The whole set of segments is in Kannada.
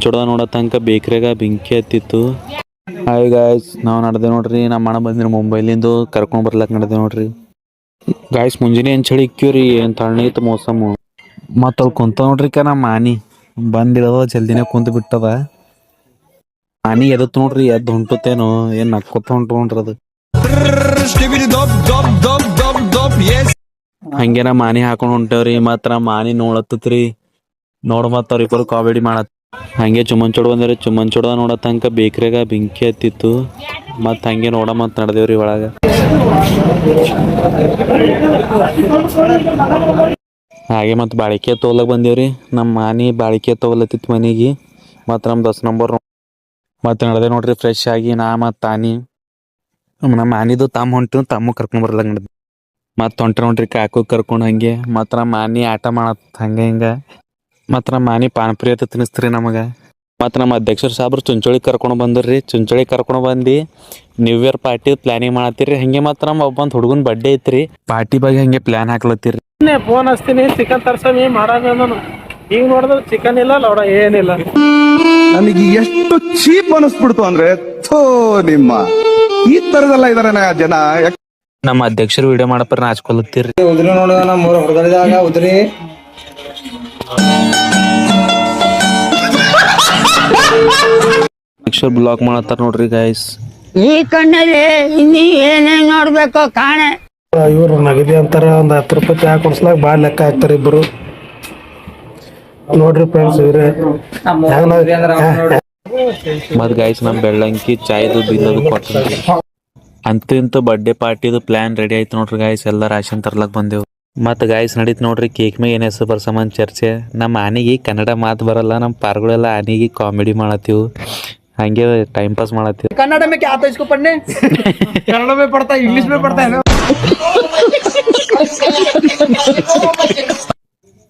ಚುಚ್ಚೊಡ್ದ ನೋಡೋ ತನಕ ಬೇಕ್ರಿಯಾಗ ಬೆಂಕಿ ಹತ್ತಿತ್ತು. ಹಾಯ್ ಗಾಯ್ಸ್, ನಾವು ನಡೆದೆ ನೋಡ್ರಿ. ನಮ್ಮ ಅಣ್ಣ ಬಂದಿರಿ ಮುಂಬೈಲಿಂದು ಕರ್ಕೊಂಡು ಬರ್ಲಕ್ಕೆ ನಡೆದೆ ನೋಡ್ರಿ ಗಾಯ್ಸ್. ಮುಂಜಾನೆ ಏನು ಚಳಿ ಇಕ್ಕಿವ್ರಿ, ಏನು ತಣ್ಣಗಿತ್ತು ಮೋಸಮು. ಮತ್ತು ಅಲ್ಲಿ ಕುಂತ ನೋಡ್ರಿ ನಮ್ಮ ಮಾನಿ ಬಂದಿರೋದು ಜಲ್ದಿನೇ ಕುಂತು ಬಿಟ್ಟದ. ಮಾನಿ ಎದತ್ ನೋಡ್ರಿ, ಎದ್ದು ಹೊಂಟುತ್ತೇನೋ ಏನು ನಕ್ಕೊತ ಹೊಂಟು ನೋಡ್ರಿ ಅದು. ಹಂಗೆ ನಮ್ಮ ಮಾನಿ ಹಾಕೊಂಡು ಹೊಂಟೇವ್ರಿ. ಮತ್ತು ನಮ್ಮ ಮಾನಿ ನೋಡತ್ತತ್ರಿ. ನೋಡ್ ಮತ್ತ ಅವ್ರಿಬ್ಬರು ಕಾಮಿಡಿ ಮಾಡತ್. ಹಂಗೆ ಚುಮ್ಮನ್ ಚೋಡ್ ಬಂದ್ರಿ. ಚುಮ್ಮನ್ ಚೋಡ ನೋಡೋ ತನಕ ಬೇಕ್ರಿಯಾಗ ಬೆಂಕಿ ಹತ್ತಿತ್ತು. ಮತ್ತು ಹಂಗೆ ನೋಡ ಮತ್ತು ನಡೆದೇವ್ರಿ ಒಳಗೆ. ಹಾಗೆ ಮತ್ತು ಬಾಳಿಕೆ ತೊಗೊಲಕ್ ಬಂದೇವ್ರಿ. ನಮ್ಮ ಮಾನಿ ಬಾಳಿಕೆ ತೊಗೊಲತ್ತಿತ್ತು ಮನೆಗೆ. ಮತ್ತು ನಮ್ಮ 10 ನಂಬರ್ ಮತ್ತು ನಡೆದೆ ನೋಡ್ರಿ ಫ್ರೆಶ್ ಆಗಿ. ನಾ ಮತ್ತು ತಾನಿ ನಮ್ಮ ಮಾನಿದು ತಮ್ಮ ಕರ್ಕೊಂಡ್ ಬರ್ಲಕ್ ನಡೆದು. ಮತ್ತು ಹೊಂಟ್ರೆ ನೋಡ್ರಿ ಕಾಕು ಕರ್ಕೊಂಡು ಹಂಗೆ. ಮತ್ತು ನಮ್ಮ ಮಾನಿ ಆಟ ಮಾಡತ್ ಹಂಗೆ ಹಿಂಗೆ. ಮತ್ತು ನಮ್ಮ ಮಾನಿ ಪಾನಿಪುರಿ ಅಂತ ತಿನ್ನಿಸ್ತ್ರಿ ನಮಗೆ. ಮತ್ತು ನಮ್ಮ ಅಧ್ಯಕ್ಷರು ಸಾಬ್ರು ಚುಂಚೋಳಿ ಕರ್ಕೊಂಡು ಬಂದ್ರಿ. ಚುಂಚೋಳಿ ಕರ್ಕೊಂಡು ಬಂದು ನ್ಯೂ ಇಯರ್ ಪಾರ್ಟಿ ಪ್ಲಾನಿಂಗ್ ಮಾಡತ್ತೀರಿ ಹಂಗೆ. ಮತ್ತು ನಮ್ಮ ಒಬ್ಬಂದು ಹುಡುಗನ ಬರ್ಡೇ ಐತ್ರಿ. ಪಾರ್ಟಿ ಬಗ್ಗೆ ಹಂಗೆ ಪ್ಲಾನ್ ಹಾಕ್ಲತ್ತೀರಿ. ಫೋನ್ ಹಚ್ತೀನಿ, ಚಿಕನ್ ತರ್ಸಮಿ ಮಾಡಾಗ ಈಗ ನೋಡಿದ್ರೆ ಚಿಕನ್ ಇಲ್ಲ ಲೌಡ ಏನಿಲ್ಲ. ನನಗೆ ಎಷ್ಟು ಚೀಪ್ ಅನಿಸ್ಬಿಡ್ತು ಅಂದ್ರೆ, ಥೋ ನಿಮ್ಮ ಈ ತರದೆಲ್ಲ ಇದಾರೆ ಜನ. ನಮ್ಮ ಅಧ್ಯಕ್ಷರು ವಿಡಿಯೋ ಮಾಡಪ್ಪ ನಾಚ್ಕೊಲತ್ತೀರಿ. ಉದ್ರಿ ನೋಡುವ ನಮ್ಮ ಹೊಡೆದಾಗ ಉದ್ರಿ ಅಧ್ಯಕ್ಷರು ಬ್ಲಾಕ್ ಮಾಡತ್ತಾರ ನೋಡ್ರಿ ಗಾಯ್ಸ್. ಈ ಕಣ್ಣಲ್ಲಿ ಇನ್ನಿ ಏನೇನ್ ನೋಡ್ಬೇಕು ಕಾಣೆ. ಇವ್ರು ನಗದಿ ಅಂತಾರ. ಒಂದು 10 ರೂಪಾಯಿ ಚಾ ಕೊಡ್ಸ್ಲಾಕ ಭಾಳ ಲೆಕ್ಕ ಹಾಕ್ತಾರ ಇಬ್ಬರು. ನೋಡ್ರಿ ಫ್ರೆಂಡ್ಸ್, ಇವ್ರೆ ಮತ್ತು ಗಾಯ್ಸ್ ನಮ್ಮ ಬೆಳ್ಳಂಕಿ ಚಾಯ್ದು ಬಿಲ್ ಅದು ಕೊಟ್ಟಿದ್ರಿ. ಅಂತೂ ಬರ್ಡೇ ಪಾರ್ಟಿದು ಪ್ಲಾನ್ ರೆಡಿ ಆಯ್ತು ನೋಡ್ರಿ ಗಾಯ್ಸ್. ಎಲ್ಲ ರಾಶನ್ ತರ್ಲಕ್ ಬಂದೆವು. ಮತ್ತು ಗಾಯ್ಸ್ ನಡೀತು ನೋಡ್ರಿ ಕೇಕ್ ಮೇಲೆ ಏನು ಹೆಸರು ಬರ್ಸಮನ್ ಚರ್ಚೆ. ನಮ್ಮ ಆನೆಗೆ ಕನ್ನಡ ಮಾತು ಬರಲ್ಲ. ನಮ್ಮ ಪಾರ್ಗಳೆಲ್ಲ ಆನೆಗೆ ಕಾಮಿಡಿ ಮಾಡತ್ತೀವಿ, ಹಂಗೆ ಟೈಮ್ ಪಾಸ್ ಮಾಡತ್ತೀವಿ. ಕನ್ನಡ में क्या आता है इसको पढ़ने? कन्नड़ में पढ़ता है, इंग्लिश में पढ़ता है ना.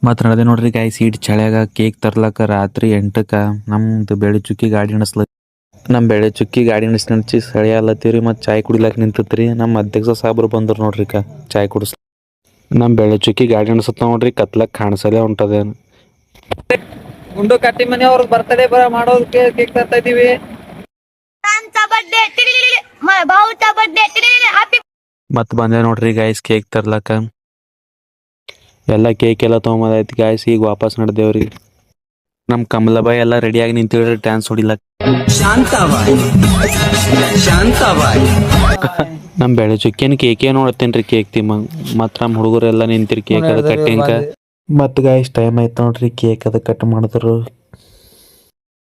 ಮತ್ತು ನಡೆದೆ ನೋಡ್ರಿ ಗಾಯ್ಸ್ ಈಟ್ ಚಳ್ಯಾಗ ಕೇಕ್ ತರ್ಲಕ್ಕ ರಾತ್ರಿ 8ಕ್ಕೆ ನಮ್ದು ಬೆಳೆ ಚುಕ್ಕಿ ಗಾಡಿ ನಡೆಸ್ಲತ್ತಿ. ನಮ್ಮ ಬೆಳೆ ಚುಕ್ಕಿ ಗಾಡಿ ನಡೆಸಿ ಸಳಿ ಅಲ್ಲತ್ತೀವ್ರಿ. ಮತ್ತು ಚಾಯ್ ಕುಡಿಲಾಕ ನಿಂತತ್ರಿ. ನಮ್ಮ ಅಧ್ಯಕ್ಷ ಸಾಬ್ರು ಬಂದ್ರು ನೋಡ್ರಿ ಚಾಯ್ ಕುಡಿಸ್. ನಮ್ಮ ಬೆಳೆ ಚುಕ್ಕಿ ಗಾಡಿ ನಡೆಸತ್ತ ನೋಡ್ರಿ. ಕತ್ಲಕ್ ಕಾಣಿಸಲೇ ಹೊಂಟದೇನು. ಗುಂಡು ಕಟ್ಟಿ ಮನೆ ಅವ್ರ ಬರ್ತಡೇ ಮಾಡೋದಕ್ಕೆ ಕೇಕ್ ತರ್ತಾ ಇದೀವಿ. ಮತ್ತು ಬಂದೆ ನೋಡ್ರಿ ಗಾಯ್ಸ್ ಕೇಕ್ ತರ್ಲಕ್ಕ. ಎಲ್ಲ ಕೇಕ್ ಎಲ್ಲ ತೊಗೊಂಬಂದೈತಿ ಗಾಯ್ಸ್. ಈಗ ವಾಪಸ್ ನಡೆದೇವ್ರಿ. ನಮ್ಮ ಕಮಲಬಾಯಿ ಎಲ್ಲ ರೆಡಿಯಾಗಿ ನಿಂತಿವ್ರಿ ಡ್ಯಾನ್ಸ್ ಹೊಡಿಲಕ್ಕ. ನಮ್ಮ ಬೆಳೆ ಚುಕ್ಕಿನ ಕೇಕೇ ನೋಡ್ತೇನ್ರಿ ಕೇಕ್ ತಿಮ್ಮಂಗ್. ಮತ್ತು ನಮ್ಮ ಹುಡುಗರೆಲ್ಲ ನಿಂತಿರಿ ಕೇಕ್ ಅದು ಕಟ್ಟಿಂಕ. ಮತ್ತು ಗಾಯ್ಸ್ ಟೈಮ್ ಆಯ್ತು ನೋಡ್ರಿ ಕೇಕ್ ಅದು ಕಟ್ ಮಾಡಿದ್ರು.